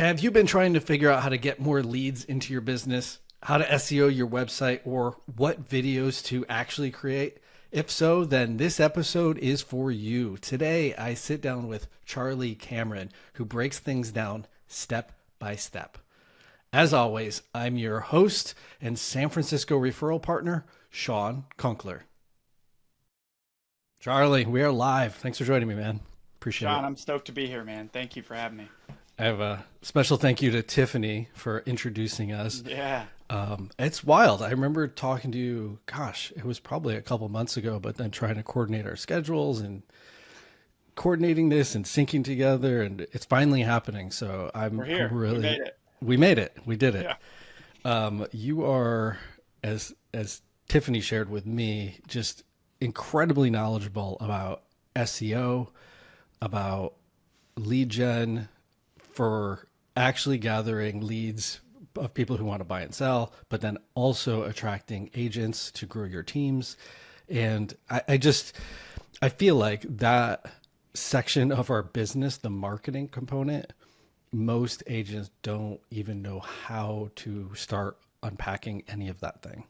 Have you been trying to figure out how to get more leads into your business, how to SEO your website, or what videos to actually create? If so, then this episode is for you. Today, I sit down with Charlie Cameron, who breaks things down step by step. As always, I'm your host and San Francisco referral partner, Sean Conkler. Charlie, we are live. Thanks for joining me, man. Appreciate it. John, I'm stoked to be here, man. Thank you for having me. I have a special thank you to Tiffany for introducing us. Yeah. It's wild. I remember talking to you, gosh, it was probably a couple months ago, but then trying to coordinate our schedules and coordinating this and syncing together, and it's finally happening. So We're I'm here. We really, made it. we made it. We did it. Yeah. You are, as Tiffany shared with me, just incredibly knowledgeable about SEO, about lead gen, for actually gathering leads of people who want to buy and sell, but then also attracting agents to grow your teams. And I feel like that section of our business, the marketing component, most agents don't even know how to start unpacking any of that thing.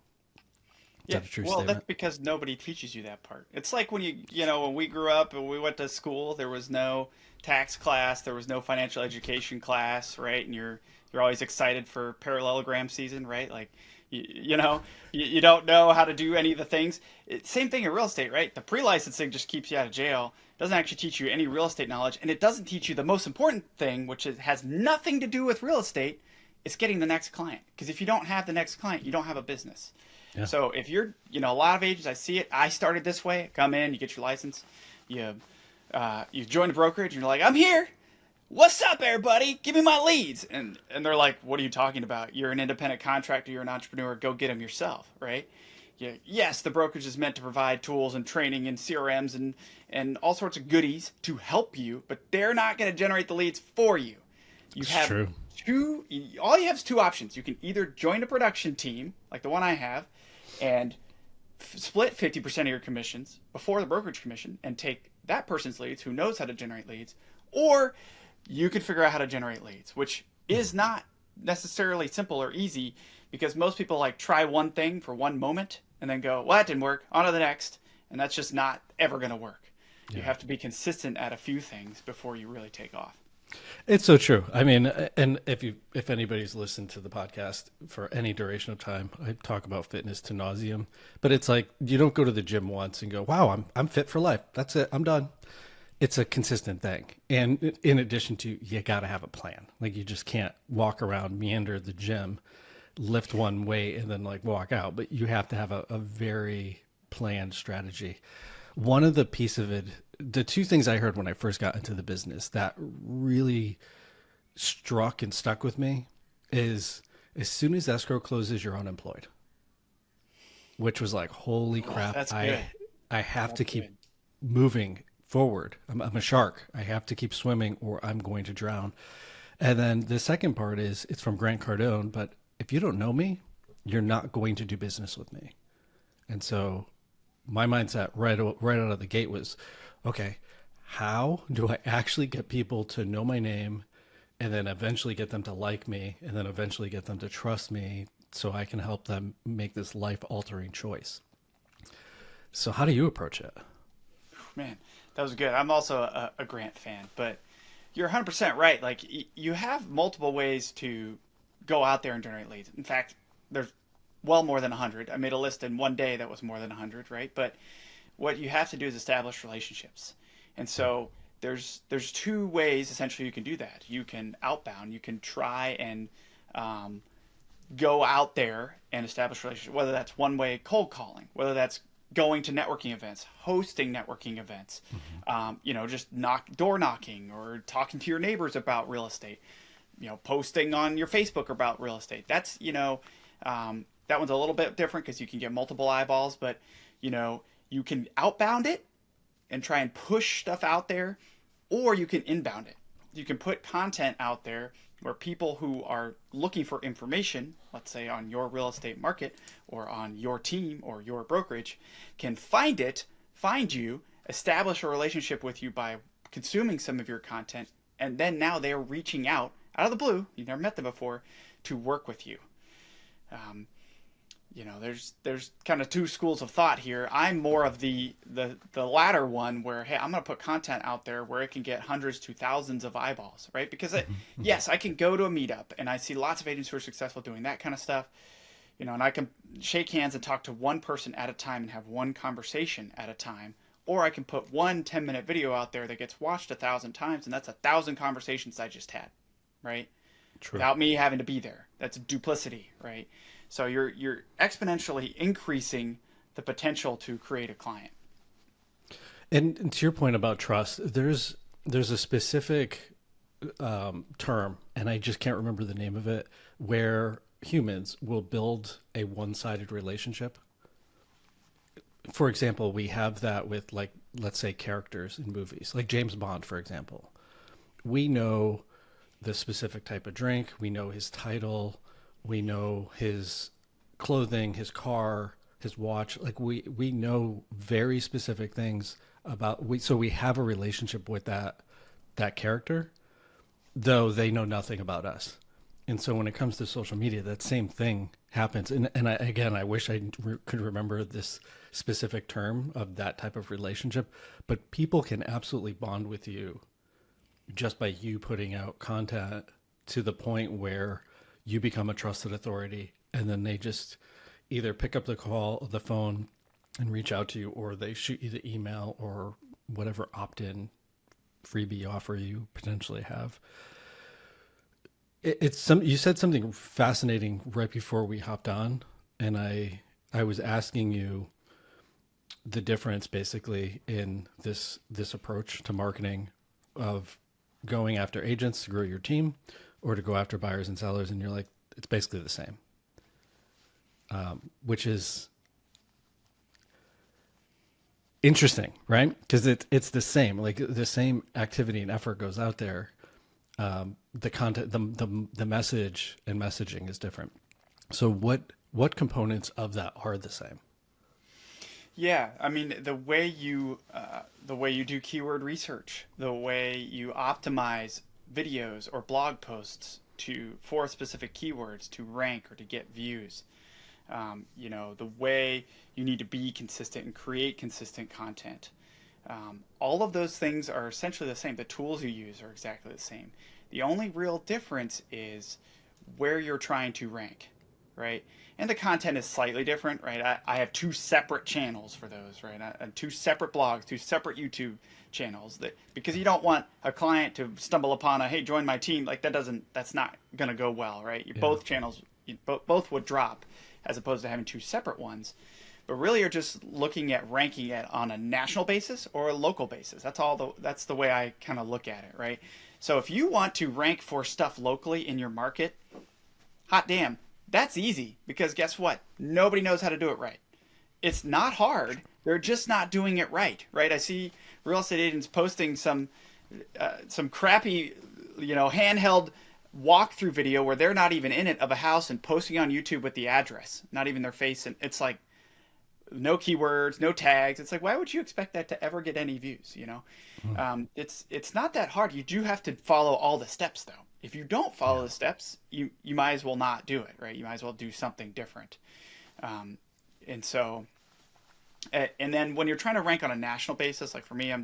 Is Yeah. that a true Well, that's statement? because nobody teaches you that part. It's like when when we grew up and we went to school, there was no tax class, there was no financial education class, right? And you're always excited for parallelogram season, right? Like, you don't know how to do any of the things. Same thing in real estate, right? The pre-licensing just keeps you out of jail. Doesn't actually teach you any real estate knowledge, and it doesn't teach you the most important thing, has nothing to do with real estate. It's getting the next client. Because if you don't have the next client, you don't have a business. Yeah. So if you're, a lot of agents, I see it. I started this way. Come in, you get your license, you you join the brokerage, and you're like, I'm here. What's up, everybody? Give me my leads. And they're like, what are you talking about? You're an independent contractor. You're an entrepreneur. Go get them yourself, right? Yeah. Yes, the brokerage is meant to provide tools and training and CRMs and all sorts of goodies to help you, but they're not going to generate the leads for you. You It's have true. all you have is two options. You can either join a production team, like the one I have, and split 50% of your commissions before the brokerage commission and take that person's leads who knows how to generate leads, or you can figure out how to generate leads, which is not necessarily simple or easy because most people like try one thing for one moment and then go, well, that didn't work, on to the next. And that's just not ever going to work. You Yeah. have to be consistent at a few things before you really take off. It's so true. I mean, and if anybody's listened to the podcast for any duration of time, I talk about fitness to nauseum. But it's like you don't go to the gym once and go, "Wow, I'm fit for life. That's it. I'm done." It's a consistent thing. And in addition to, you got to have a plan. Like you just can't walk around, meander the gym, lift one weight, and then like walk out. But you have to have a very planned strategy. One of the piece of it, the two things I heard when I first got into the business that really struck and stuck with me is as soon as escrow closes, you're unemployed, which was like, holy Oh, crap. that's good. I have That's to keep good. moving forward. I'm a shark. I have to keep swimming or I'm going to drown. And then the second part is it's from Grant Cardone, but if you don't know me, you're not going to do business with me. And so my mindset right out of the gate was, okay, how do I actually get people to know my name and then eventually get them to like me and then eventually get them to trust me so I can help them make this life altering choice? So how do you approach it? Man, that was good. I'm also a Grant fan, but you're 100% right. Like you have multiple ways to go out there and generate leads. In fact, there's well more than 100. I made a list in one day that was more than 100, right? But what you have to do is establish relationships. And so there's two ways essentially you can do that. You can outbound. You can try and go out there and establish relationships, whether that's one way cold calling, whether that's going to networking events, hosting networking events, just door knocking or talking to your neighbors about real estate, posting on your Facebook about real estate. That's, that one's a little bit different because you can get multiple eyeballs, but, you can outbound it and try and push stuff out there, or you can inbound it. You can put content out there where people who are looking for information, let's say on your real estate market or on your team or your brokerage, can find it, find you, establish a relationship with you by consuming some of your content, and then now they're reaching out out of the blue, you never met them before, to work with you. Um, there's kind of two schools of thought here. I'm more of the latter one where, hey, I'm going to put content out there where it can get hundreds to thousands of eyeballs, right? Because yes, I can go to a meetup and I see lots of agents who are successful doing that kind of stuff, and I can shake hands and talk to one person at a time and have one conversation at a time. Or I can put one 10-minute video out there that gets watched 1,000 times, and that's 1,000 conversations I just had, right? True. Without me having to be there. That's duplicity, right? So you're exponentially increasing the potential to create a client. And to your point about trust, there's a specific term, and I just can't remember the name of it, where humans will build a one-sided relationship. For example, we have that with, like, let's say characters in movies, like James Bond, for example. We know the specific type of drink, we know his title, we know his clothing, his car, his watch. Like we know very specific things about so we have a relationship with that character, though they know nothing about us. And so when it comes to social media, that same thing happens. And I wish I could remember this specific term of that type of relationship, but people can absolutely bond with you just by you putting out content to the point where you become a trusted authority, and then they just either pick up the phone and reach out to you, or they shoot you the email or whatever opt-in freebie offer you potentially have. You said something fascinating right before we hopped on, and I was asking you the difference basically in this approach to marketing of going after agents to grow your team or to go after buyers and sellers, and you're like, it's basically the same, which is interesting, right? Because it's the same, like the same activity and effort goes out there. The content, the message and messaging is different. So what components of that are the same? Yeah, I mean the way you do keyword research, the way you optimize videos or blog posts for specific keywords to rank or to get views. The way you need to be consistent and create consistent content. All of those things are essentially the same. The tools you use are exactly the same. The only real difference is where you're trying to rank, right? And the content is slightly different, right? I have two separate channels for those, right? Two separate blogs, two separate YouTube channels, because you don't want a client to stumble upon hey, join my team. Like that's not going to go well, right? Both channels, both would drop, as opposed to having two separate ones. But really, you're just looking at ranking it on a national basis or a local basis. That's the way I kind of look at it, right? So if you want to rank for stuff locally in your market, hot damn, that's easy, because guess what? Nobody knows how to do it right. It's not hard. They're just not doing it right, right? I see real estate agents posting some crappy, handheld walkthrough video where they're not even in it of a house and posting on YouTube with the address, not even their face, and it's like no keywords, no tags. It's like, why would you expect that to ever get any views? It's not that hard. You do have to follow all the steps, though. If you don't follow the steps, you might as well not do it, right? You might as well do something different. And then when you're trying to rank on a national basis, like for me,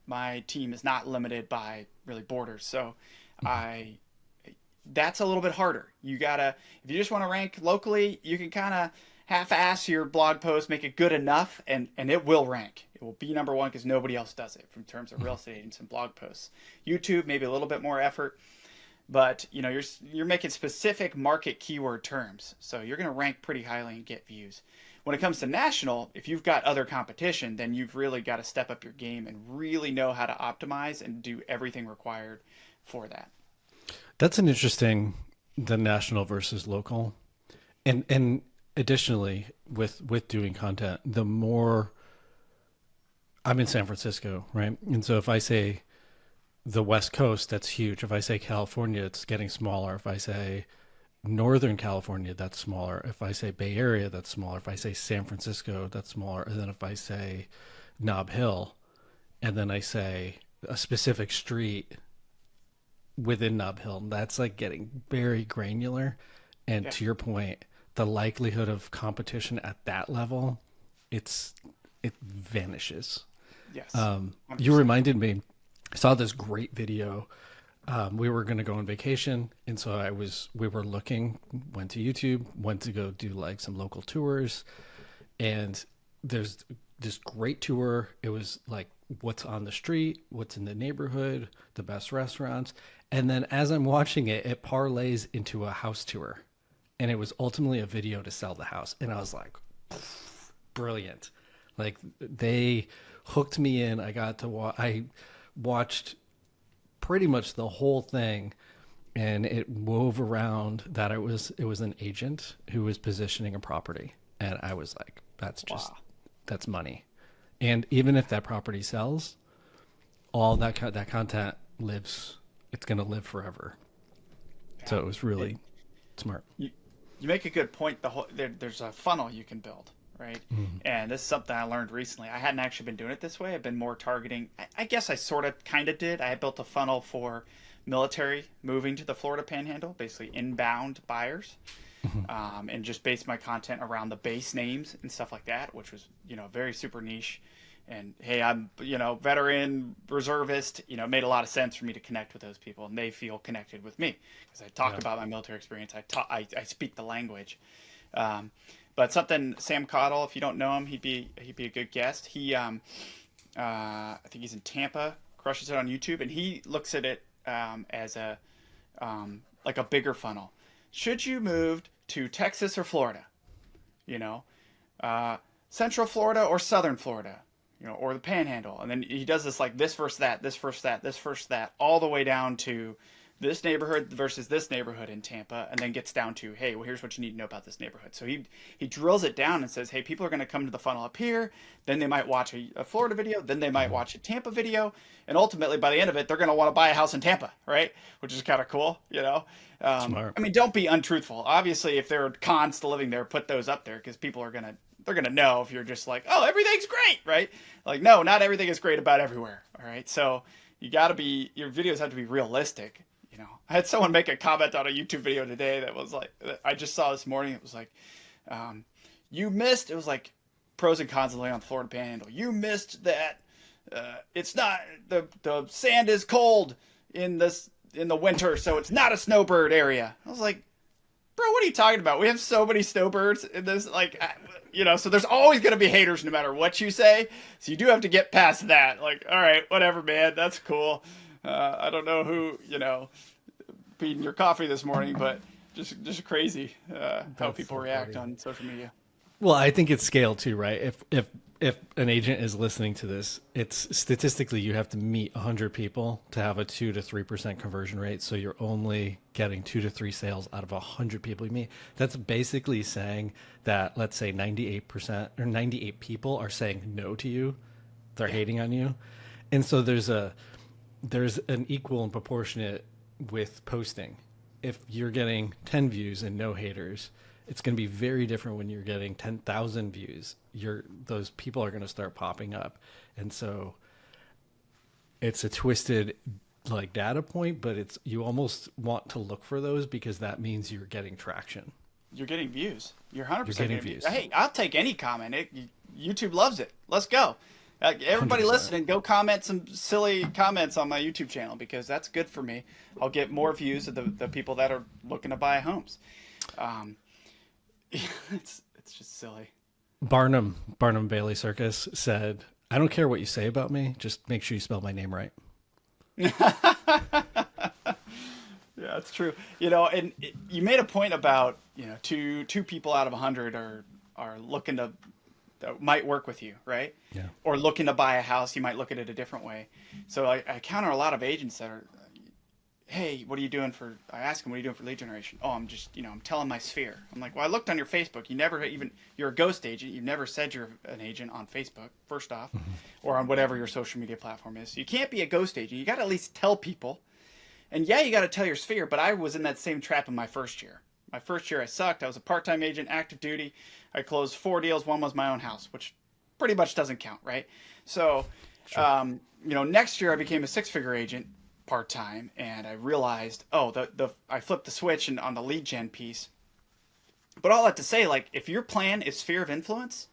my team is not limited by really borders, so that's a little bit harder. If you just want to rank locally, you can kind of half-ass your blog post, make it good enough, and it will rank. It will be number one because nobody else does it in terms of real estate agents and blog posts. YouTube, maybe a little bit more effort, but you're making specific market keyword terms, so you're going to rank pretty highly and get views. When it comes to national, if you've got other competition, then you've really got to step up your game and really know how to optimize and do everything required for that. That's an interesting, the national versus local, and additionally with doing content, the more I'm in San Francisco, right? And so if I say the West Coast, that's huge. If I say California, it's getting smaller. If I say Northern California, that's smaller. If I say Bay Area, that's smaller. If I say San Francisco, that's smaller. And then if I say Nob Hill, and then I say a specific street within Nob Hill. That's like getting very granular. And Yeah. to your point, the likelihood of competition at that level, it vanishes. Yes. You 100%. reminded me, I saw this great video. We were going to go on vacation, and so we were looking, went to YouTube, went to go do like some local tours, and there's this great tour. It was like what's on the street, what's in the neighborhood, the best restaurants, and then as I'm watching it, it parlays into a house tour, and it was ultimately a video to sell the house, and I was like, brilliant. Like they hooked me in. I got to I watched pretty much the whole thing, and it wove around that it was an agent who was positioning a property, and I was like, Wow. that's money. And even if that property sells, all that content lives. It's going to live forever. Yeah. So it was It, really smart. you, you make a good point. There's a funnel you can build, right? Mm. And this is something I learned recently. I hadn't actually been doing it this way. I've been more targeting. I guess I sort of kind of did. I had built a funnel for military moving to the Florida Panhandle, basically inbound buyers, and just based my content around the base names and stuff like that, which was very super niche. And hey, I'm veteran reservist. It made a lot of sense for me to connect with those people, and they feel connected with me because I talk Yeah. about my military experience. I speak the language. Um, but something Sam Cottle, if you don't know him, he'd be a good guest. I think he's in Tampa, crushes it on YouTube, and he looks at it as like a bigger funnel. Should you move to Texas or Florida? You know, Central Florida or Southern Florida? Or the Panhandle, and then he does this like this versus that, this versus that, this versus that, all the way down to this neighborhood versus this neighborhood in Tampa, and then gets down to, hey, well, here's what you need to know about this neighborhood. So he drills it down and says, hey, people are going to come to the funnel up here, then they might watch a Florida video, then they might watch a Tampa video, and ultimately by the end of it, they're going to want to buy a house in Tampa, right? Which is kind of cool. Smart. I mean, don't be untruthful. Obviously, if there are cons to living there, put those up there because people are gonna they're gonna know if you're just like, oh, everything's great, right? Like, no, not everything is great about everywhere. All right, so your videos have to be realistic. I had someone make a comment on a YouTube video today that was like, I just saw this morning. It was like, you missed. It was like pros and cons of living on the Florida Panhandle. You missed that. It's not the sand is cold in the winter, so it's not a snowbird area. I was like, bro, what are you talking about? We have so many snowbirds in this, so there's always going to be haters no matter what you say. So you do have to get past that. Like, all right, whatever, man, that's cool. I don't know who, beating your coffee this morning, but just crazy how That's people so react funny. on social media. Well, I think it's scale too, right? If an agent is listening to this, it's statistically you have to meet 100 people to have a 2 to 3% conversion rate. So you're only getting 2 to 3 sales out of 100 people you meet. That's basically saying that, let's say 98% or 98 people are saying no to you. They're Yeah. hating on you. And so there's an equal and proportionate with posting. If you're getting 10 views and no haters, it's going to be very different when you're getting 10,000 views. Those people are going to start popping up. And so it's a twisted like data point, but you almost want to look for those because that means you're getting traction. You're getting views. You're You're 100% getting getting views. views. Hey, I'll take any comment. YouTube loves it. Let's go. Everybody 100%. listening, go comment some silly comments on my YouTube channel because that's good for me. I'll get more views of the people that are looking to buy homes. Um, it's just silly. Barnum Bailey Circus said, "I don't care what you say about me, just make sure you spell my name right." Yeah, that's true. And you made a point about two people out of 100 are looking to that might work with you, right? Yeah. Or looking to buy a house, you might look at it a different way. So I counter a lot of agents that are, hey, what are you doing for? I ask them, what are you doing for lead generation? Oh, I'm just I'm telling my sphere. I'm like, well, I looked on your Facebook. You never even you're a ghost agent. You've never said you're an agent on Facebook, first off, or on whatever your social media platform is. So you can't be a ghost agent. You got to at least tell people. And yeah, you got to tell your sphere, but I was in that same trap in my first year. My first year, I sucked. I was a part-time agent, active duty. I closed 4 deals. One was my own house, which pretty much doesn't count, right? So, next year I became a 6-figure agent. part time, and I realized, oh, the I flipped the switch and on the lead gen piece. But all that to say, like, if your plan is sphere of influence,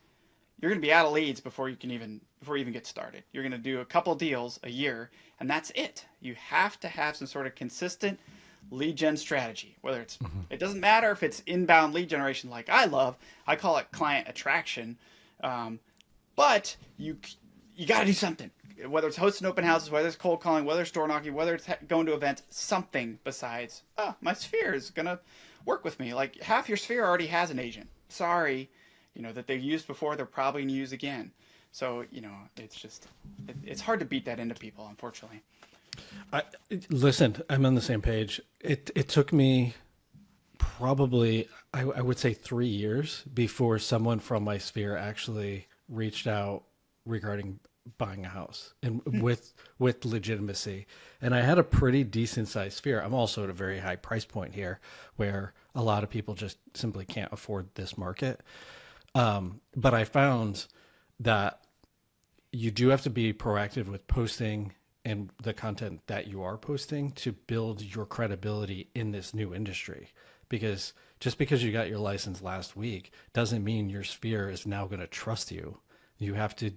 you're going to be out of leads before you even get started. You're going to do a couple deals a year, and that's it. You have to have some sort of consistent lead gen strategy. Whether it's it doesn't matter if it's inbound lead generation, like I call it client attraction, but you got to do something. Whether it's hosting open houses, whether it's cold calling, whether it's door knocking, whether it's going to events, something besides, oh, my sphere is going to work with me. Like half your sphere already has an agent. Sorry, that they've used before, they're probably going to use again. So, it's hard to beat that into people, unfortunately. Listen, I'm on the same page. It took me probably, I would say 3 years before someone from my sphere actually reached out regarding buying a house and with legitimacy. And I had a pretty decent sized sphere. I'm also at a very high price point here where a lot of people just simply can't afford this market. But I found that you do have to be proactive with posting and the content that you are posting to build your credibility in this new industry. Because just because you got your license last week doesn't mean your sphere is now going to trust you. You have to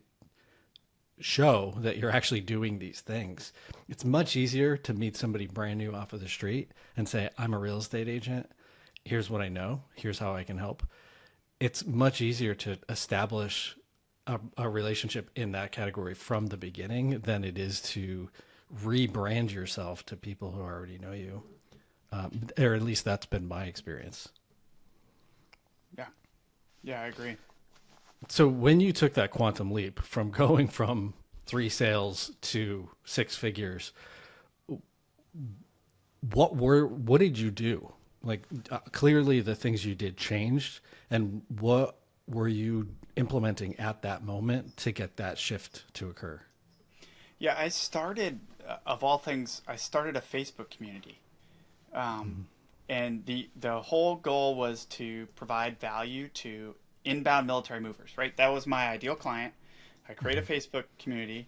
show that you're actually doing these things. It's much easier to meet somebody brand new off of the street and say, I'm a real estate agent. Here's what I know. Here's how I can help. It's much easier to establish a relationship in that category from the beginning than it is to rebrand yourself to people who already know you. Or at least that's been my experience. Yeah. Yeah, I agree. So when you took that quantum leap from going from 3 sales to 6 figures, what did you do? Like clearly the things you did changed, and what were you implementing at that moment to get that shift to occur? Yeah, I started, of all things, I started a Facebook community. And the whole goal was to provide value to inbound military movers, right? That was my ideal client. I created a Facebook community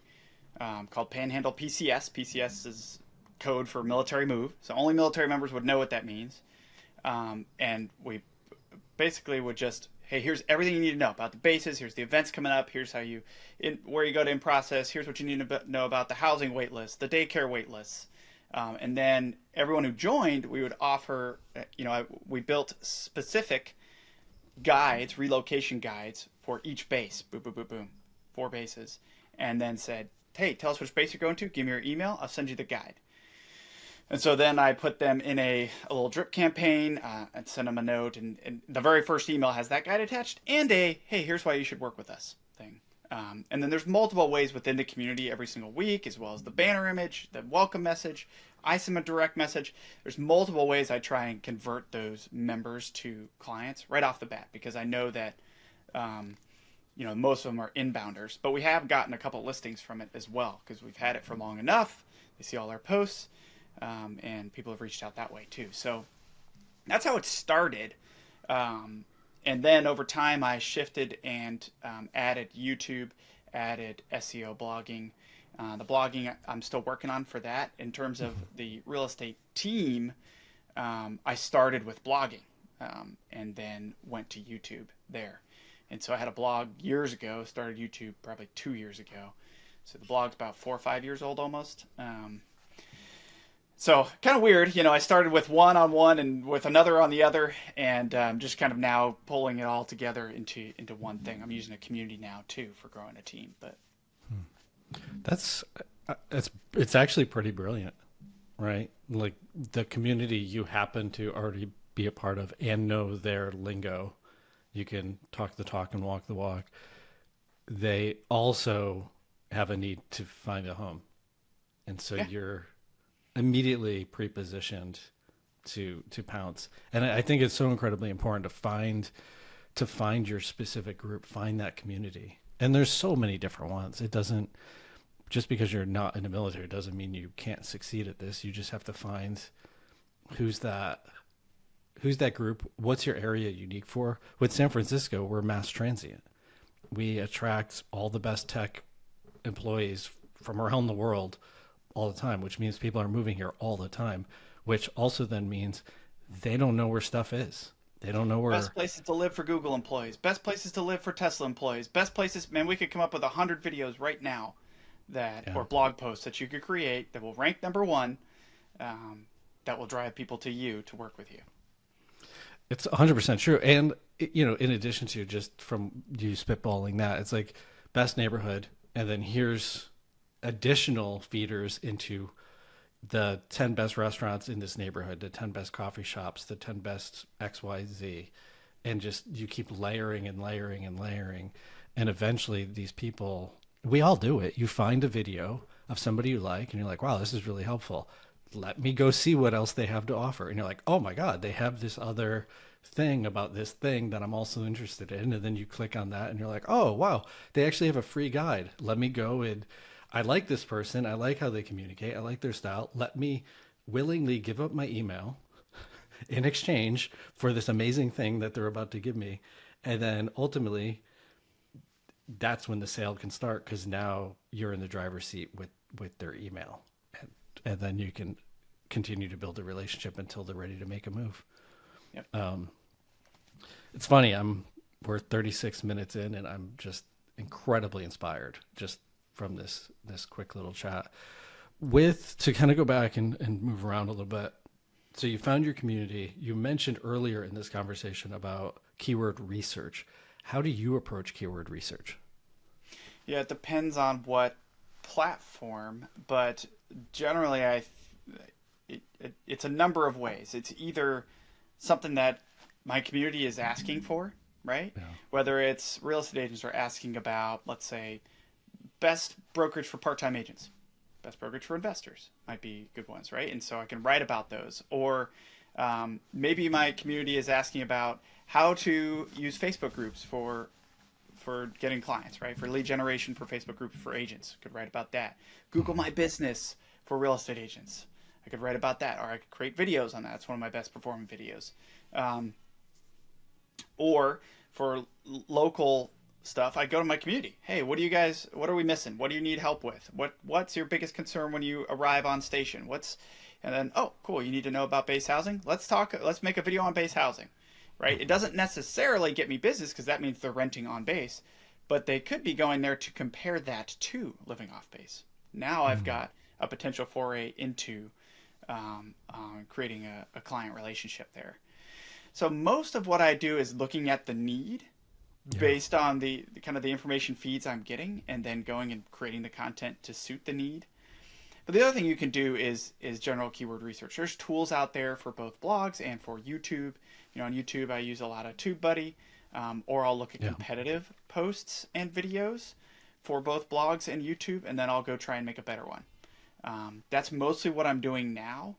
called Panhandle PCS. PCS is code for military move. So only military members would know what that means. And we basically would just, hey, here's everything you need to know about the bases. Here's the events coming up. Here's where you go to in process. Here's what you need to know about the housing wait list, the daycare wait lists. And then everyone who joined, we would offer, we built specific guides, relocation guides for each base. Boom, boom, boom, boom. 4 bases. And then said, hey, tell us which base you're going to. Give me your email. I'll send you the guide. And so then I put them in a little drip campaign and sent them a note. And the very first email has that guide attached and hey, here's why you should work with us thing. And then there's multiple ways within the community every single week, as well as the banner image, the welcome message. I send a direct message. There's multiple ways I try and convert those members to clients right off the bat, because I know that, most of them are inbounders. But we have gotten a couple listings from it as well, because we've had it for long enough. They see all our posts. And people have reached out that way too. So that's how it started. And then over time I shifted and added YouTube, added SEO blogging. The blogging I'm still working on for that. In terms of the real estate team, I started with blogging and then went to YouTube there. And so I had a blog years ago, started YouTube probably 2 years ago. So the blog's about 4 or 5 years old almost. So kind of weird, I started with one on one and with another on the other, and just kind of now pulling it all together into one thing. I'm using a community now too for growing a team, but it's actually pretty brilliant, right? Like the community you happen to already be a part of and know their lingo. You can talk the talk and walk the walk. They also have a need to find a home, and so you're immediately pre-positioned to pounce. And I think it's so incredibly important to find your specific group, find that community. And there's so many different ones. It doesn't, just because you're not in the military doesn't mean you can't succeed at this. You just have to find who's that group. What's your area unique for? With San Francisco, we're mass transient. We attract all the best tech employees from around the world all the time, which means people are moving here all the time, which also then means they don't know where stuff is. They don't know where. Best places to live for Google employees. Best places to live for Tesla employees. Best places, man, we could come up with 100 videos right now or blog posts that you could create that will rank number one, that will drive people to you to work with you. It's 100% true. And, in addition to just from you spitballing that, it's like best neighborhood. And then here's additional feeders into the 10 best restaurants in this neighborhood, the 10 best coffee shops, the 10 best XYZ. And just you keep layering and layering and layering. And eventually these people, we all do it. You find a video of somebody you like and you're like, wow, this is really helpful. Let me go see what else they have to offer. And you're like, oh my God, they have this other thing about this thing that I'm also interested in. And then you click on that and you're like, oh, wow, they actually have a free guide. Let me go and I like this person. I like how they communicate. I like their style. Let me willingly give up my email in exchange for this amazing thing that they're about to give me. And then ultimately, that's when the sale can start because now you're in the driver's seat with their email. And then you can continue to build a relationship until they're ready to make a move. Yep. It's funny. We're 36 minutes in, and I'm just incredibly inspired just from this quick little chat. To kind of go back and move around a little bit. So you found your community. You mentioned earlier in this conversation about keyword research. How do you approach keyword research? Yeah, it depends on what platform, but generally it's a number of ways. It's either something that my community is asking for, right? Yeah. Whether it's real estate agents are asking about, let's say, best brokerage for part-time agents, best brokerage for investors might be good ones, right? And so I can write about those. Or maybe my community is asking about how to use Facebook groups for getting clients, right? For lead generation for Facebook groups for agents. Could write about that. Google My Business for real estate agents. I could write about that, or I could create videos on that. It's one of my best performing videos. Or for local stuff, I go to my community. Hey, what are we missing? What do you need help with? What's your biggest concern when you arrive on station? And then, oh, cool, you need to know about base housing? Let's make a video on base housing. Right? It doesn't necessarily get me business because that means they're renting on base, but they could be going there to compare that to living off base. Now I've got a potential foray into creating a client relationship there. So most of what I do is looking at the need based on the kind of the information feeds I'm getting, and then going and creating the content to suit the need. But the other thing you can do is general keyword research. There's tools out there for both blogs and for YouTube. On YouTube, I use a lot of TubeBuddy, or I'll look at competitive posts and videos for both blogs and YouTube, and then I'll go try and make a better one. That's mostly what I'm doing now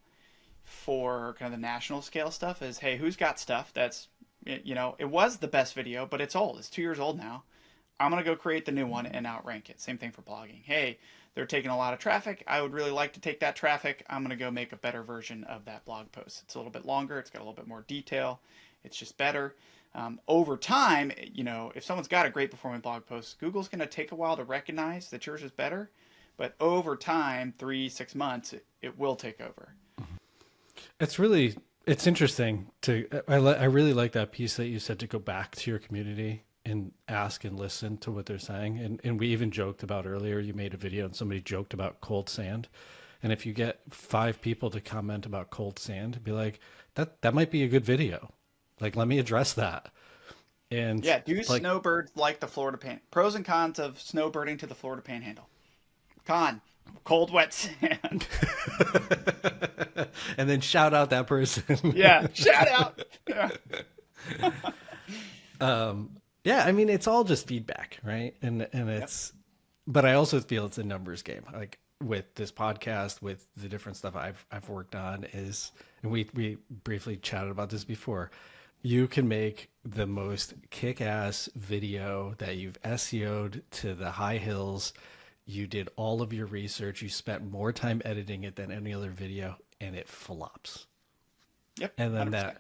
for kind of the national scale stuff is, hey, who's got stuff that's, it was the best video, but it's old. It's 2 years old now. I'm going to go create the new one and outrank it. Same thing for blogging. Hey, they're taking a lot of traffic. I would really like to take that traffic. I'm going to go make a better version of that blog post. It's a little bit longer. It's got a little bit more detail. It's just better. Over time, if someone's got a great performing blog post, Google's going to take a while to recognize that yours is better. But over time, 3-6 months, it will take over. It's interesting I really like that piece that you said to go back to your community and ask and listen to what they're saying. And we even joked about earlier, you made a video and somebody joked about cold sand. And if you get 5 people to comment about cold sand, be like, that might be a good video. Like, let me address that. And yeah, do snowbirds like the Florida pros and cons of snowbirding to the Florida Panhandle? Con, cold, wet sand. And then shout out that person. Yeah, shout out. Yeah. Yeah, I mean, it's all just feedback, right? And it's, but I also feel it's a numbers game. Like with this podcast, with the different stuff I've worked on and we briefly chatted about this before. You can make the most kick-ass video that you've SEO'd to the high hills. You did all of your research. You spent more time editing it than any other video, and it flops. Yep. And then 100%.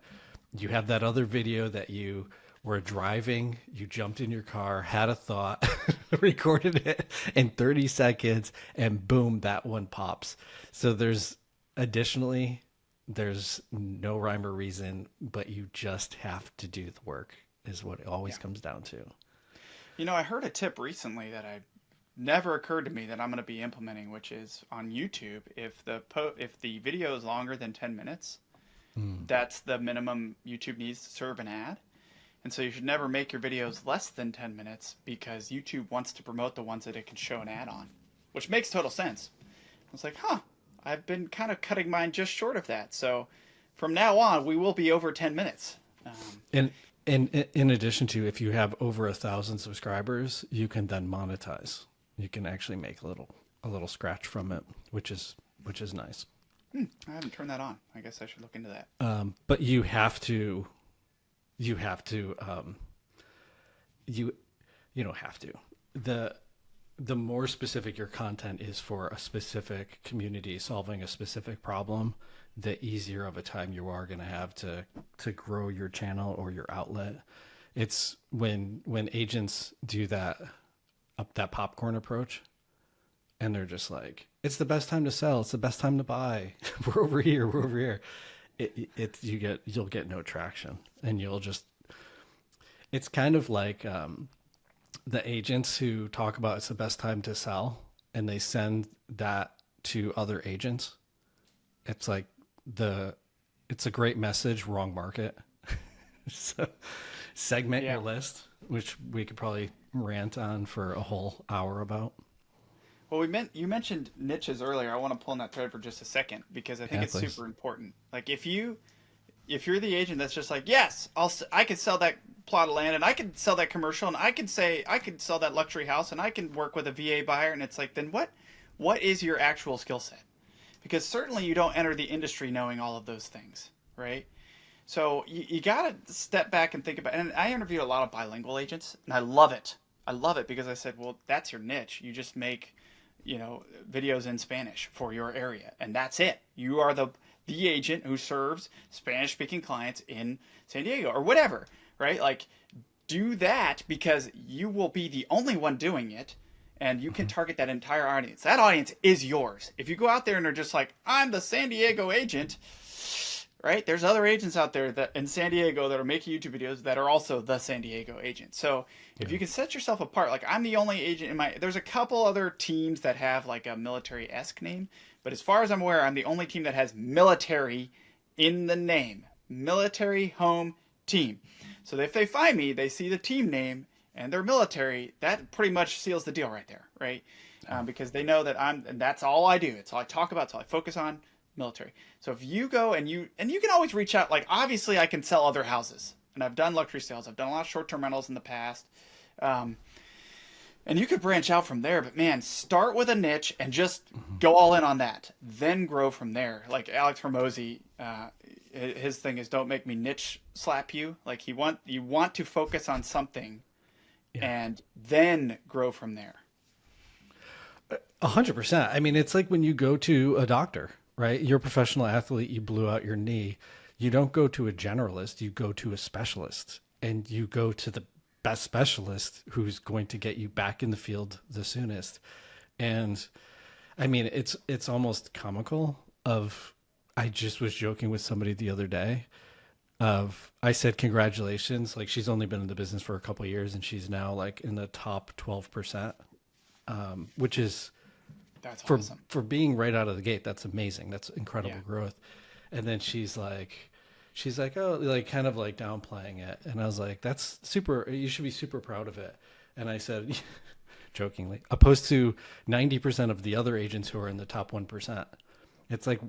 you have that other video that you were driving, you jumped in your car, had a thought, recorded it in 30 seconds, and boom, that one pops. So additionally, there's no rhyme or reason, but you just have to do the work, is what it always Yeah. comes down to. I heard a tip recently that I never occurred to me that I'm going to be implementing, which is on YouTube. If the video is longer than 10 minutes, Mm. that's the minimum YouTube needs to serve an ad. And so you should never make your videos less than 10 minutes because YouTube wants to promote the ones that it can show an ad on, which makes total sense. I was like, huh, I've been kind of cutting mine just short of that. So from now on, we will be over 10 minutes. Um, And in addition to, if you have over 1,000 subscribers, you can then monetize. You can actually make a little scratch from it, which is nice. I haven't turned that on. I guess I should look into that. But you have to you don't have to. The more specific your content is for a specific community solving a specific problem, the easier of a time you are going to have to grow your channel or your outlet. It's when agents do that popcorn approach, and they're just like, it's the best time to sell, it's the best time to buy. We're over here. You'll get no traction, and it's kind of like the agents who talk about it's the best time to sell, and they send that to other agents. It's like it's a great message, wrong market. So segment Yeah. your list, which we could probably rant on for a whole hour about. Well, you mentioned niches earlier. I want to pull on that thread for just a second because I think Yeah, it's please. super important. Like if you're the agent that's just like, yes, I could sell that plot of land and I could sell that commercial and I could sell that luxury house and I can work with a VA buyer, and it's like, then what is your actual skill set? Because certainly you don't enter the industry knowing all of those things, right? So you got to step back and think about. And I interviewed a lot of bilingual agents, and I love it. I love it because I said, well, that's your niche. You just make, videos in Spanish for your area, and that's it. You are the agent who serves Spanish speaking clients in San Diego or whatever, right? Like, do that because you will be the only one doing it, and you can target that entire audience. That audience is yours. If you go out there and are just like, I'm the San Diego agent, right? There's other agents out there that in San Diego that are making YouTube videos that are also the San Diego agent. So if you can set yourself apart, like I'm the only agent there's a couple other teams that have like a military-esque name, but as far as I'm aware, I'm the only team that has military in the name. Military home team. So if they find me, they see the team name and they're military, that pretty much seals the deal right there, right? Because they know that and that's all I do. It's all I talk about. It's all I focus on. Military. So if you go and you can always reach out. Like obviously, I can sell other houses, and I've done luxury sales. I've done a lot of short-term rentals in the past, and you could branch out from there. But man, start with a niche and just go all in on that. Then grow from there. Like Alex Hormozy, his thing is don't make me niche slap you. Like you want to focus on something, Yeah. and then grow from there. 100%. I mean, it's like when you go to a doctor, right? You're a professional athlete, you blew out your knee. You don't go to a generalist, you go to a specialist, and you go to the best specialist who's going to get you back in the field the soonest. And I mean, it's almost comical of I just was joking with somebody the other day I said congratulations, like she's only been in the business for a couple of years and she's now like in the top 12%, which is That's for awesome. for being right out of the gate, that's amazing. That's incredible Yeah. growth. And then she's like, oh, like kind of like downplaying it. And I was like, that's super, you should be super proud of it. And I said, jokingly, opposed to 90% of the other agents who are in the top 1%. It's like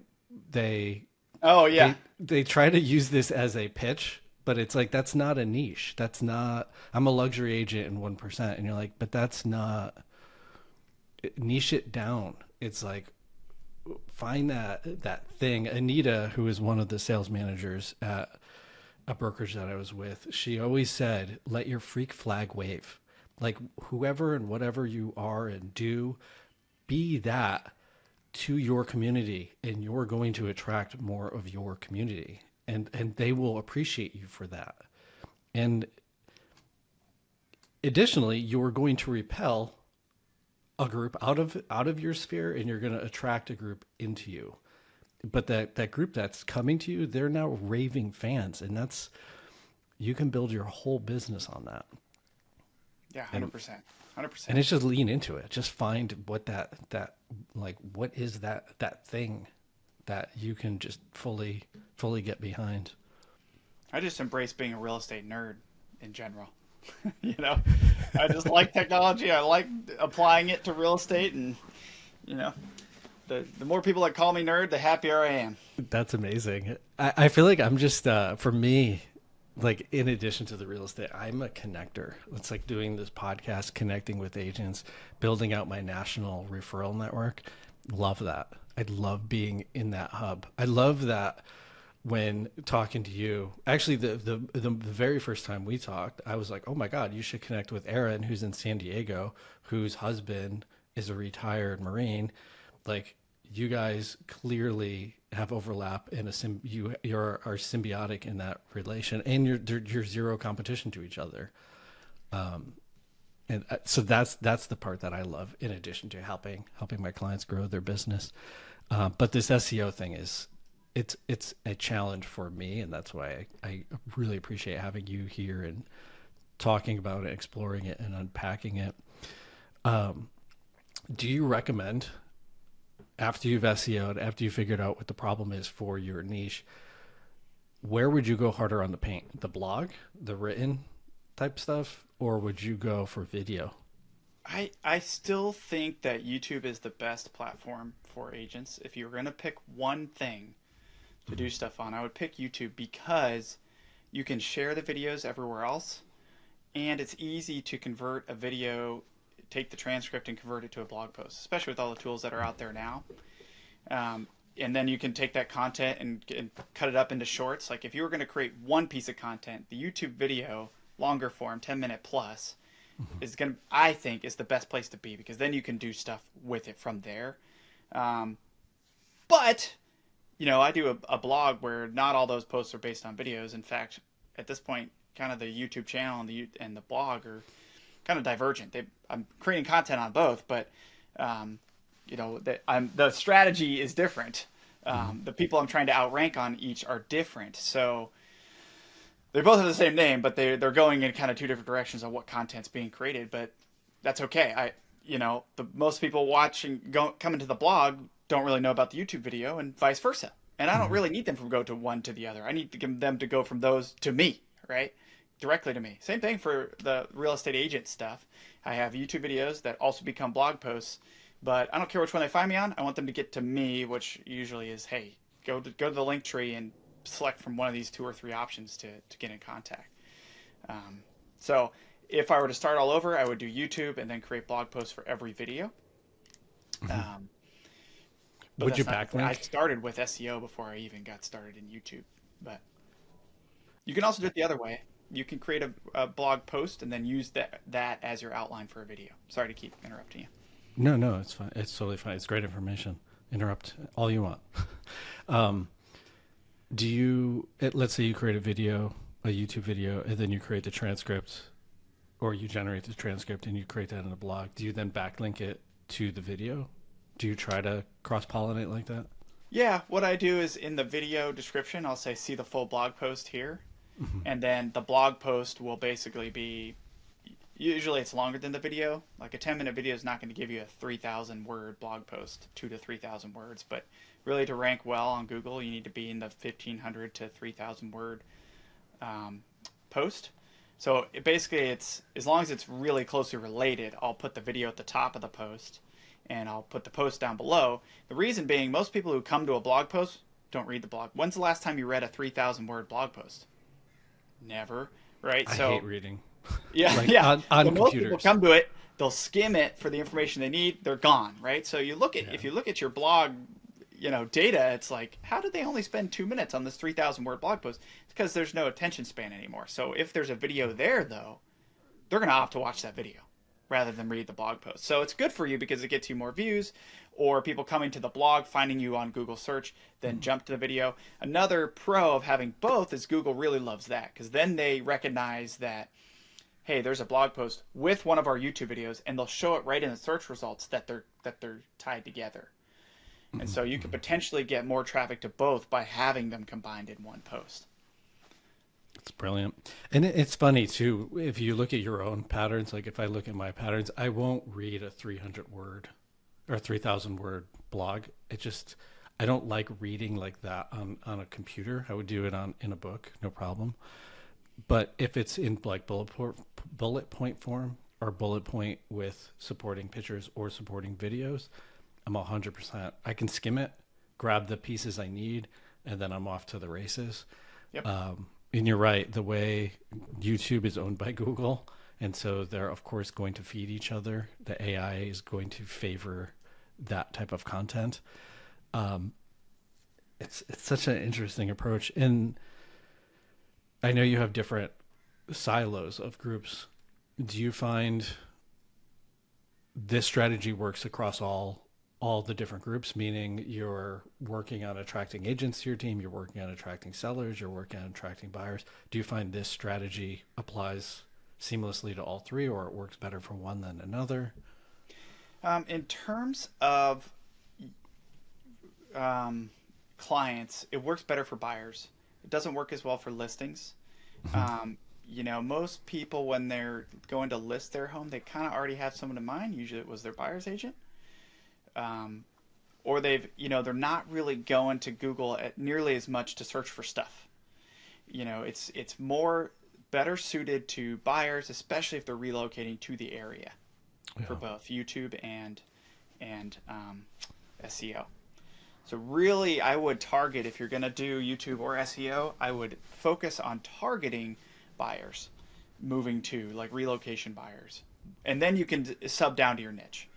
they Oh yeah. they try to use this as a pitch, but it's like that's not a niche. That's not, I'm a luxury agent in 1%. And you're like, but that's not, niche it down. It's like find that thing. Anita, who is one of the sales managers at a brokerage that I was with, she always said, let your freak flag wave. Like whoever and whatever you are and do, be that to your community, and you're going to attract more of your community, and they will appreciate you for that. And Additionally, you're going to repel a group out of your sphere, and you're going to attract a group into you. But that group that's coming to you, they're now raving fans, and that's you can build your whole business on that. Yeah, And 100%. 100%. and it's just lean into it. Just find what that like what is that thing that you can just fully get behind. I just embrace being a real estate nerd in general. You know, I just like technology. I like applying it to real estate, and you know, the more people that call me nerd, the happier I am. That's amazing. I feel like I'm just for me, like in addition to the real estate, I'm a connector. It's like doing this podcast, connecting with agents, building out my national referral network. Love that. I love being in that hub. I love that when talking to you. Actually, the very first time we talked, I was like, "Oh my God, you should connect with Aaron, who's in San Diego, whose husband is a retired Marine." Like, you guys clearly have overlap in you're are symbiotic in that relation, and you're zero competition to each other. And so that's the part that I love, in addition to helping my clients grow their business. But this SEO thing is it's a challenge for me, and that's why I really appreciate having you here and talking about it, exploring it, and unpacking it. Do you recommend, after you've SEO'd, after you figured out what the problem is for your niche, where would you go harder on the paint? The blog, the written type stuff, or would you go for video? I still think that YouTube is the best platform for agents. If you were going to pick one thing to do stuff on, I would pick YouTube, because you can share the videos everywhere else, and it's easy to convert a video, take the transcript and convert it to a blog post, especially with all the tools that are out there now. And then you can take that content and cut it up into shorts. Like, if you were going to create one piece of content, the YouTube video, longer form, 10-minute plus, is going to, I think, is the best place to be, because then you can do stuff with it from there. But you know, I do a blog where not all those posts are based on videos. In fact, at this point, kind of the YouTube channel and the blog are kind of divergent. I'm creating content on both, but you know, the strategy is different. The people I'm trying to outrank on each are different. So they both have the same name, but they're going in kind of two different directions on what content's being created. But that's okay. Most people coming to the blog don't really know about the YouTube video, and vice versa. And I don't really need them to go to one to the other. I need them to go from those to me, right? Directly to me. Same thing for the real estate agent stuff. I have YouTube videos that also become blog posts, but I don't care which one they find me on. I want them to get to me, which usually is, hey, go to the link tree and select from one of these 2 or 3 options to get in contact. So if I were to start all over, I would do YouTube and then create blog posts for every video. Would you backlink? I started with SEO before I even got started in YouTube. But you can also do it the other way. You can create a blog post and then use that as your outline for a video. Sorry to keep interrupting you. No, it's fine. It's totally fine. It's great information. Interrupt all you want. Let's say you create a YouTube video, and then you create the transcript, or you generate the transcript and you create that in a blog. Do you then backlink it to the video? Do you try to cross-pollinate like that? Yeah, what I do is in the video description, I'll say, see the full blog post here. And then the blog post will basically be, usually it's longer than the video. Like a 10-minute video is not going to give you a 3,000 word blog post, 2,000 to 3,000 words. But really, to rank well on Google, you need to be in the 1,500 to 3,000 word post. So it's as long as it's really closely related, I'll put the video at the top of the post, and I'll put the post down below. The reason being, most people who come to a blog post don't read the blog. When's the last time you read a 3,000 word blog post? Never, right? I hate reading. Yeah, like yeah. On so computers. Most people come to it, they'll skim it for the information they need, they're gone, right? So if you look at your blog, data, it's like, how did they only spend 2 minutes on this 3,000 word blog post? It's because there's no attention span anymore. So if there's a video there, though, they're going to opt to watch that video rather than read the blog post. So it's good for you because it gets you more views, or people coming to the blog, finding you on Google search, then jump to the video. Another pro of having both is Google really loves that, because then they recognize that, hey, there's a blog post with one of our YouTube videos, and they'll show it right in the search results that they're tied together. And so you could potentially get more traffic to both by having them combined in one post. It's brilliant. And it's funny too, if you look at your own patterns, like if I look at my patterns, I won't read a 300 word or 3,000 word blog. It just, I don't like reading like that on a computer. I would do it in a book, no problem. But if it's in like bullet point form or bullet point with supporting pictures or supporting videos, I'm 100%. I can skim it, grab the pieces I need, and then I'm off to the races. Yep. And you're right, the way YouTube is owned by Google, and so they're of course going to feed each other. The AI is going to favor that type of content. It's such an interesting approach, and I know you have different silos of groups. Do you find this strategy works across all the different groups, meaning you're working on attracting agents to your team, you're working on attracting sellers, you're working on attracting buyers? Do you find this strategy applies seamlessly to all three, or it works better for one than another? In terms of clients, it works better for buyers. It doesn't work as well for listings. Most people, when they're going to list their home, they kind of already have someone in mind. Usually it was their buyer's agent. Or they're not really going to Google nearly as much to search for stuff. It's more better suited to buyers, especially if they're relocating to the area, for both YouTube and SEO. So really, I would target, if you're going to do YouTube or SEO, I would focus on targeting buyers, moving to like relocation buyers, and then you can sub down to your niche.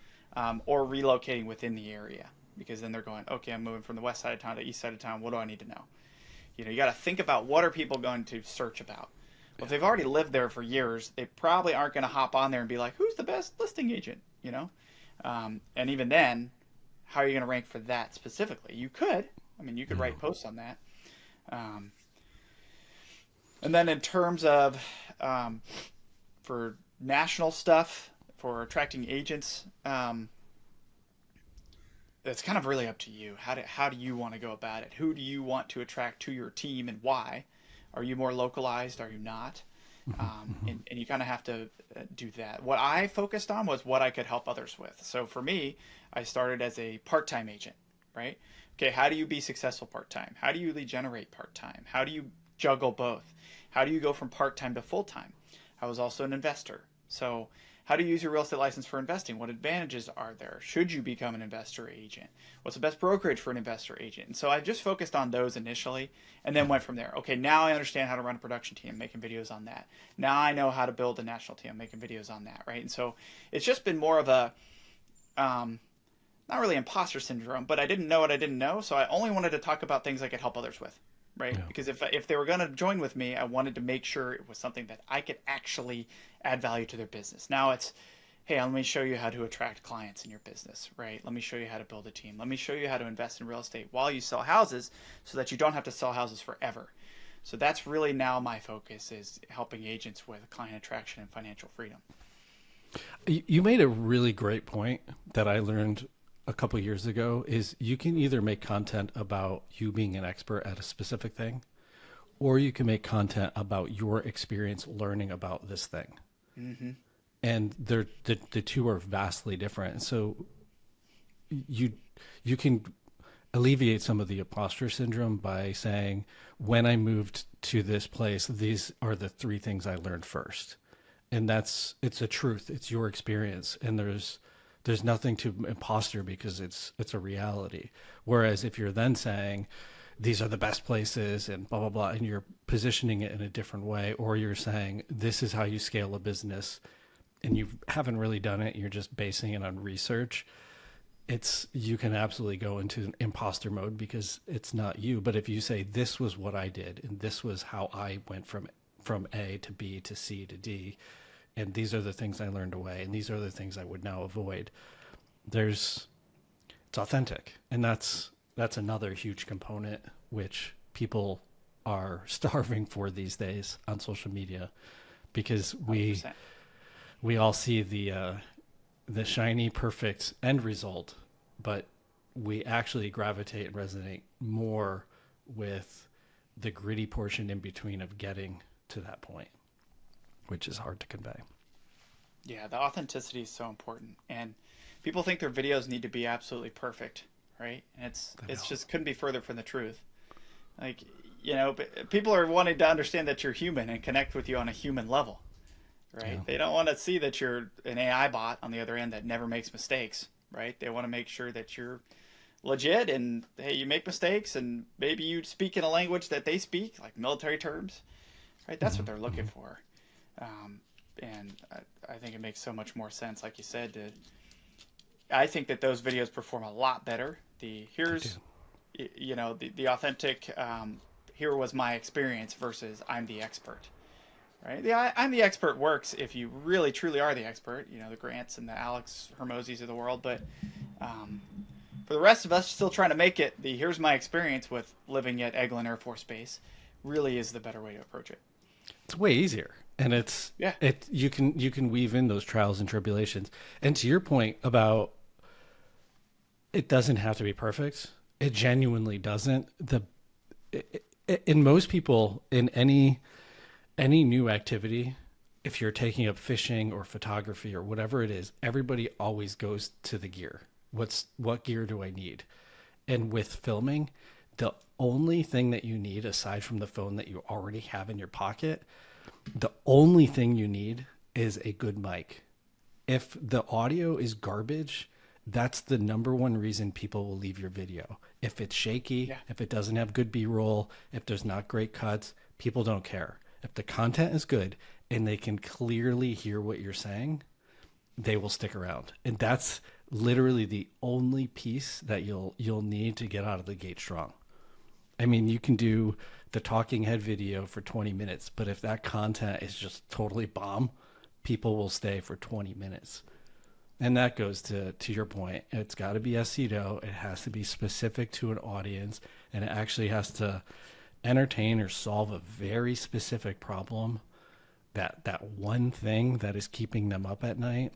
Or relocating within the area, because then they're going, okay, I'm moving from the west side of town to east side of town. What do I need to know? You got to think about, what are people going to search about? Well, if they've already lived there for years, they probably aren't going to hop on there and be like, who's the best listing agent? And even then, how are you going to rank for that specifically? You could write posts on that. And then in terms of for national stuff, for attracting agents, it's kind of really up to you. How do you want to go about it? Who do you want to attract to your team, and why? Are you more localized? Are you not? And you kind of have to do that. What I focused on was what I could help others with. So for me, I started as a part-time agent, right? Okay, how do you be successful part-time? How do you lead generate part-time? How do you juggle both? How do you go from part-time to full-time? I was also an investor. So how do you use your real estate license for investing? What advantages are there? Should you become an investor agent? What's the best brokerage for an investor agent? And so I just focused on those initially, and then went from there. Okay, now I understand how to run a production team, making videos on that. Now I know how to build a national team, making videos on that, right? And so it's just been more of a, not really imposter syndrome, but I didn't know what I didn't know, so I only wanted to talk about things I could help others with. Right? Yeah. Because if they were going to join with me, I wanted to make sure it was something that I could actually add value to their business. Now it's, hey, let me show you how to attract clients in your business, right? Let me show you how to build a team. Let me show you how to invest in real estate while you sell houses, so that you don't have to sell houses forever. So that's really now my focus, is helping agents with client attraction and financial freedom. You made a really great point that I learned a couple of years ago, is you can either make content about you being an expert at a specific thing, or you can make content about your experience learning about this thing. Mm-hmm. And the two are vastly different. So you can alleviate some of the imposter syndrome by saying, when I moved to this place, these are the three things I learned first. And it's a truth. It's your experience. And there's nothing to imposter, because it's a reality. Whereas if you're then saying, these are the best places and blah, blah, blah, and you're positioning it in a different way, or you're saying, this is how you scale a business, and you haven't really done it, you're just basing it on research, you can absolutely go into an imposter mode, because it's not you. But if you say, this was what I did, and this was how I went from A to B to C to D, and these are the things I learned away, and these are the things I would now avoid, it's authentic. And that's another huge component, which people are starving for these days on social media. because 100%. we all see the shiny, perfect end result, but we actually gravitate and resonate more with the gritty portion in between of getting to that point, which is hard to convey. Yeah, the authenticity is so important, and people think their videos need to be absolutely perfect, right? And it's just couldn't be further from the truth. Like, people are wanting to understand that you're human and connect with you on a human level, right? Yeah. They don't want to see that you're an AI bot on the other end that never makes mistakes, right? They want to make sure that you're legit and hey, you make mistakes and maybe you speak in a language that they speak, like military terms, right? That's what they're looking for. And I think it makes so much more sense, like you said. I think that those videos perform a lot better. The authentic. Here was my experience versus I'm the expert, right? I'm the expert works if you really truly are the expert. The Grants and the Alex Hermosis of the world, but for the rest of us still trying to make it, the here's my experience with living at Eglin Air Force Base really is the better way to approach it. It's way easier, and you can weave in those trials and tribulations. And to your point about it doesn't have to be perfect, it genuinely doesn't. In most people, in any new activity, if you're taking up fishing or photography or whatever it is, everybody always goes to the gear. What gear do I need? And with filming, the only thing that you need aside from the phone that you already have in your pocket, the only thing you need is a good mic. If the audio is garbage, that's the number one reason people will leave your video. If it's shaky, Yeah. if it doesn't have good B-roll, if there's not great cuts, people don't care. If the content is good and they can clearly hear what you're saying, they will stick around. And that's literally the only piece that you'll need to get out of the gate strong. I mean, you can do the talking head video for 20 minutes, but if that content is just totally bomb, people will stay for 20 minutes. And that goes to your point. It's got to be SEO. It has to be specific to an audience, and it actually has to entertain or solve a very specific problem. That one thing that is keeping them up at night,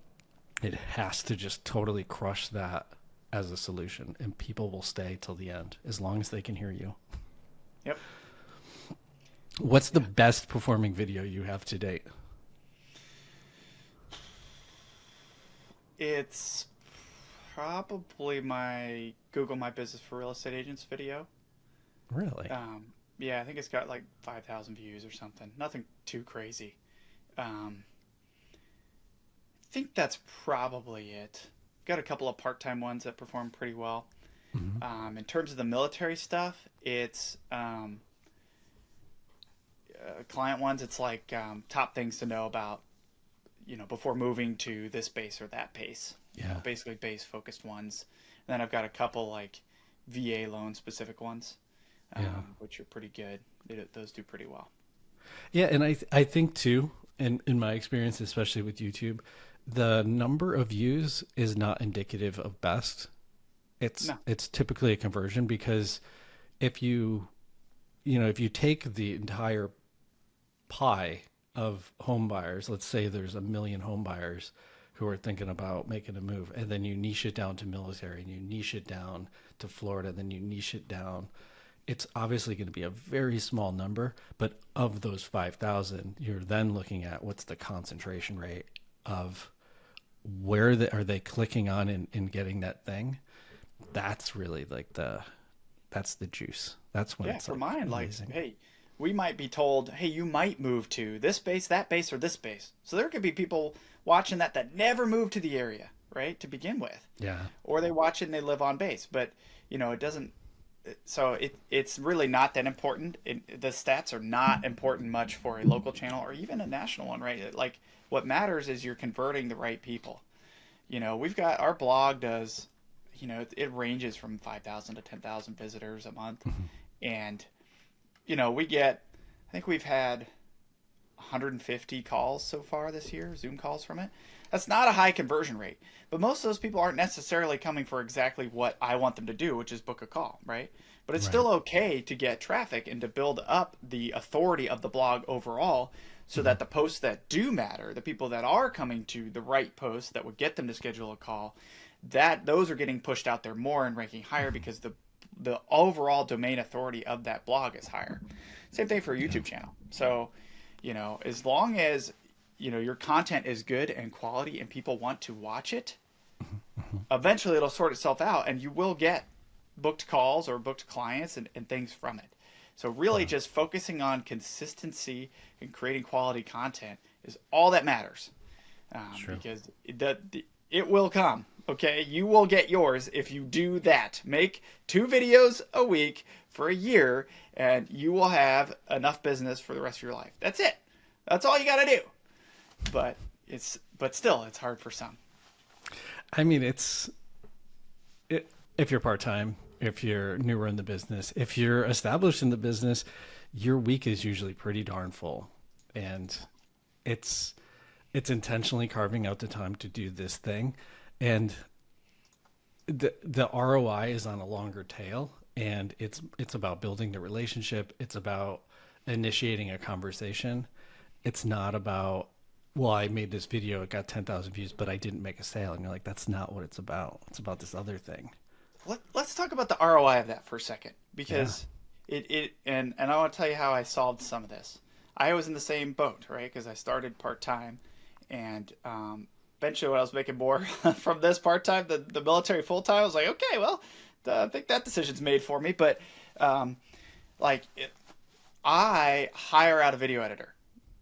it has to just totally crush that as a solution, and people will stay till the end as long as they can hear you. Yep. What's the best performing video you have to date? It's probably my Google My Business for Real Estate Agents video. Really? Yeah, I think it's got like 5,000 views or something. Nothing too crazy. I think that's probably it. Got a couple of part-time ones that perform pretty well. In terms of the military stuff, it's client ones. It's like top things to know about, before moving to this base or that base. Yeah. Basically base-focused ones. And then I've got a couple like VA loan-specific ones, which are pretty good. Those do pretty well. Yeah, and I think too, in my experience, especially with YouTube, the number of views is not indicative of best. It's typically a conversion, because if you take the entire pie of home buyers, let's say there's 1 million home buyers who are thinking about making a move, and then you niche it down to military, and you niche it down to Florida, then you niche it down, it's obviously going to be a very small number. But of those 5,000, you're then looking at what's the concentration rate of where are they clicking on and getting that thing. That's really like that's the juice. That's when it's for like mine, amazing. like, hey, we might be told, hey, you might move to this base, that base, or this base. So there could be people watching that never moved to the area, right, to begin with. Yeah. Or they watch it and they live on base. But, it doesn't. So it's really not that important. The stats are not important much for a local channel or even a national one, right? Like, what matters is you're converting the right people. We've got our blog does, it ranges from 5,000 to 10,000 visitors a month. And, I think we've had 150 calls so far this year, Zoom calls from it. That's not a high conversion rate. But most of those people aren't necessarily coming for exactly what I want them to do, which is book a call, right? But it's Right. still okay to get traffic and to build up the authority of the blog overall so that the posts that do matter, the people that are coming to the right posts that would get them to schedule a call, that those are getting pushed out there more and ranking higher because the overall domain authority of that blog is higher. Same thing for a Yeah. YouTube channel. So, as long as your content is good and quality and people want to watch it, eventually it'll sort itself out and you will get booked calls or booked clients and things from it. So really Yeah. just focusing on consistency and creating quality content is all that matters. True. Because it will come. Okay, you will get yours if you do that. Make 2 videos a week for a year, and you will have enough business for the rest of your life. That's it. That's all you got to do. But still, it's hard for some. I mean, if you're part time, if you're newer in the business, if you're established in the business, your week is usually pretty darn full, and it's it's intentionally carving out the time to do this thing, and the ROI is on a longer tail, and it's about building the relationship. It's about initiating a conversation. It's not about, well, I made this video, it got 10,000 views, but I didn't make a sale. And you're like, that's not what it's about. It's about this other thing. Let's talk about the ROI of that for a second Yeah. because and I want to tell you how I solved some of this. I was in the same boat, right? Because I started part time, and eventually when I was making more from this part time, the military full time, I was like, okay, well, I think that decision's made for me. But um, like, I hire out a video editor,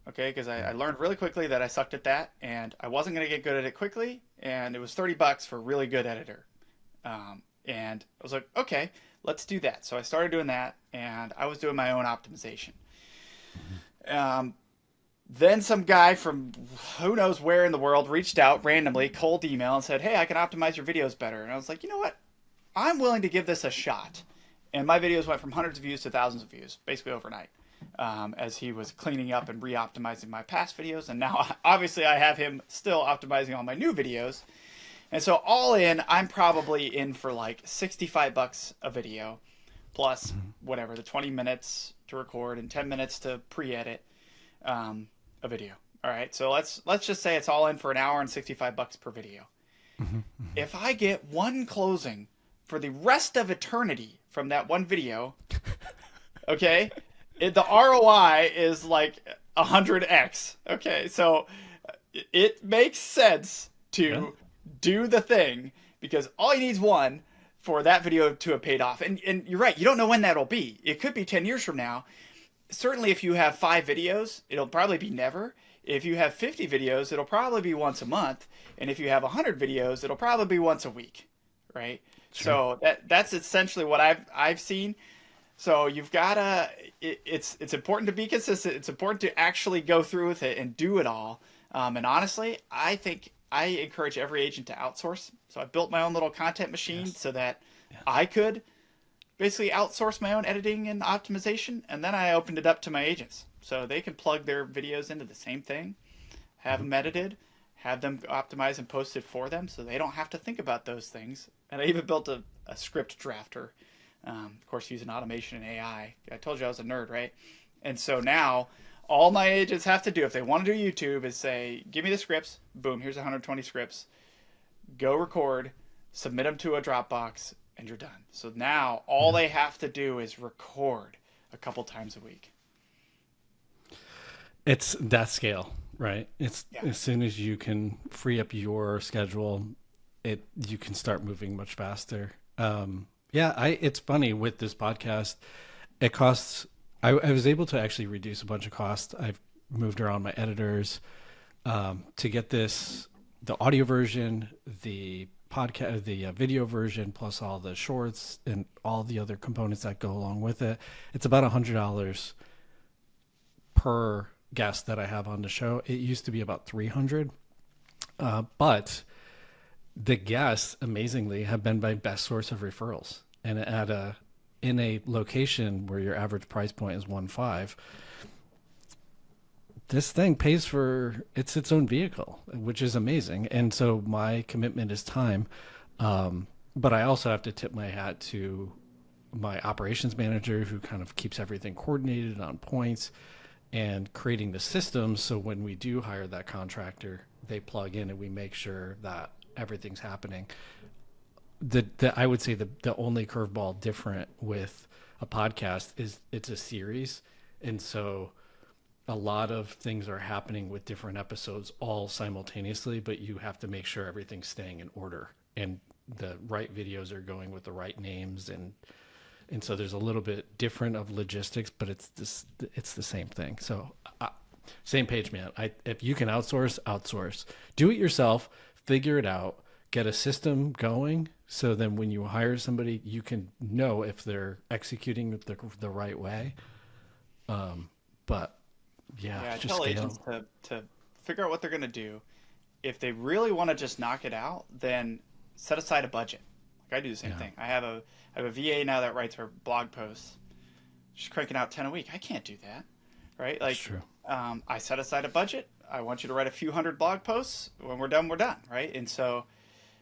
okay? Because I learned really quickly that I sucked at that, and I wasn't going to get good at it quickly, and it was $30 for a really good editor. And I was like, okay, let's do that. So I started doing that, and I was doing my own optimization. Um, then some guy from who knows where in the world reached out randomly, cold email, and said, hey, I can optimize your videos better. And I was like, you know what? I'm willing to give this a shot. And my videos went from hundreds of views to thousands of views, basically overnight, as he was cleaning up and re-optimizing my past videos. And now, obviously, I have him still optimizing all my new videos. And so all in, I'm probably in for like $65 a video, plus whatever, the 20 minutes to record and 10 minutes to pre-edit a video. All right, so let's just say it's all in for an hour and $65 per video. If I get one closing for the rest of eternity from that one video, okay, the ROI is like 100x. Okay, so it makes sense Yeah. to do the thing because all you need is one for that video to have paid off. And you're right, you don't know when that'll be. It could be 10 years from now. Certainly, if you have 5 videos, it'll probably be never. If you have 50 videos, it'll probably be once a month. And if you have 100 videos, it'll probably be once a week, right? Sure. So that's essentially what I've seen. So you've gotta. It's important to be consistent. It's important to actually go through with it and do it all. And honestly, I think I encourage every agent to outsource. So I built my own little content machine Yes. so that Yeah. I could basically outsource my own editing and optimization, and then I opened it up to my agents so they can plug their videos into the same thing, have them edited, have them optimized and posted for them, so they don't have to think about those things. And I even built a script drafter, of course using automation and AI. I told you I was a nerd, right? And so now all my agents have to do if they want to do YouTube is say, give me the scripts, boom, here's 120 scripts, go record, submit them to a Dropbox, and you're done. So now all Yeah. they have to do is record a couple times a week. It's that scale, right? It's Yeah. as soon as you can free up your schedule, you can start moving much faster. Yeah, it's funny with this podcast. It costs. I was able to actually reduce a bunch of costs. I've moved around my editors to get the audio version, the podcast, the video version, plus all the shorts and all the other components that go along with it. It's about $100 per guest that I have on the show. It used to be about 300, but the guests amazingly have been my best source of referrals. And in a location where your average price point is 1.5, this thing pays for its own vehicle, which is amazing. And so my commitment is time. But I also have to tip my hat to my operations manager who kind of keeps everything coordinated on points and creating the systems. So when we do hire that contractor, they plug in and we make sure that everything's happening. I would say the only curveball different with a podcast is it's a series. And so a lot of things are happening with different episodes all simultaneously, but you have to make sure everything's staying in order and the right videos are going with the right names. And so there's a little bit different of logistics, but it's the same thing. So same page, man. If you can outsource, do it yourself, figure it out, get a system going. So then when you hire somebody, you can know if they're executing the right way. But yeah, Yeah, I just tell scale. agents to figure out what they're going to do. If they really want to just knock it out, then set aside a budget. Like I do the same Yeah, thing. I have a VA now that writes her blog posts. She's cranking out 10 a week. I can't do that, right? that's Like, true. I set aside a budget. I want you to write a few hundred blog posts. When we're done, right? And so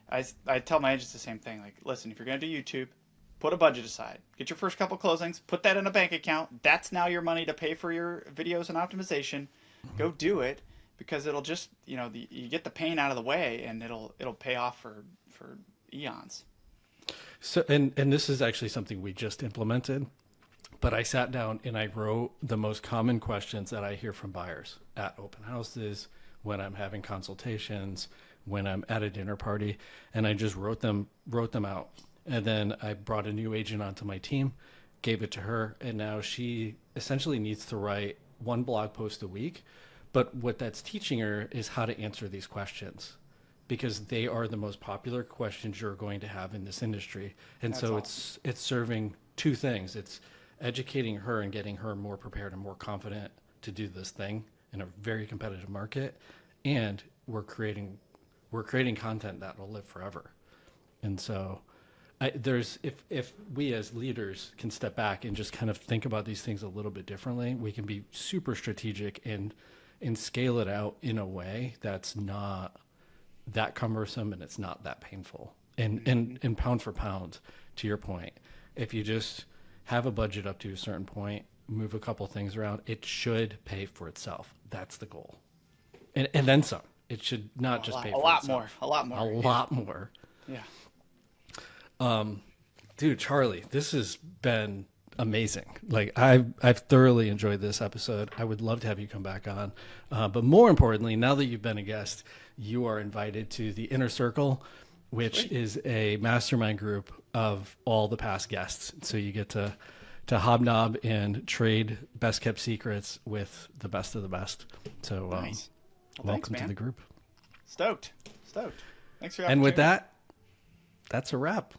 I tell my agents the same thing. Like, listen, if you're going to do YouTube, put a budget aside. Get your first couple closings. Put that in a bank account. That's now your money to pay for your videos and optimization. Go do it because it'll just, you get the pain out of the way and it'll pay off for eons. So, and this is actually something we just implemented, but I sat down and I wrote the most common questions that I hear from buyers at open houses, when I'm having consultations, when I'm at a dinner party, and I just wrote them out. And then I brought a new agent onto my team, gave it to her, and now she essentially needs to write one blog post a week. But what that's teaching her is how to answer these questions because they are the most popular questions you're going to have in this industry. And That's so awesome. it's serving two things. It's educating her and getting her more prepared and more confident to do this thing in a very competitive market. And we're creating content that will live forever. And so there's if we as leaders can step back and just kind of think about these things a little bit differently, we can be super strategic and scale it out in a way that's not that cumbersome and it's not that painful. And pound for pound, to your point, if you just have a budget up to a certain point, move a couple things around, it should pay for itself. That's the goal. And then some. It should not just pay A for lot itself. more. A lot more. A lot more. Yeah. Dude, Charlie, this has been amazing. Like I've thoroughly enjoyed this episode. I would love to have you come back on. But more importantly, now that you've been a guest, you are invited to the Inner Circle, which Sweet. is a mastermind group of all the past guests. So you get to hobnob and trade best kept secrets with the best of the best. So Nice. Well, thanks, welcome to man. the group. Stoked. Stoked. Thanks for the And with opportunity. that, that's a wrap.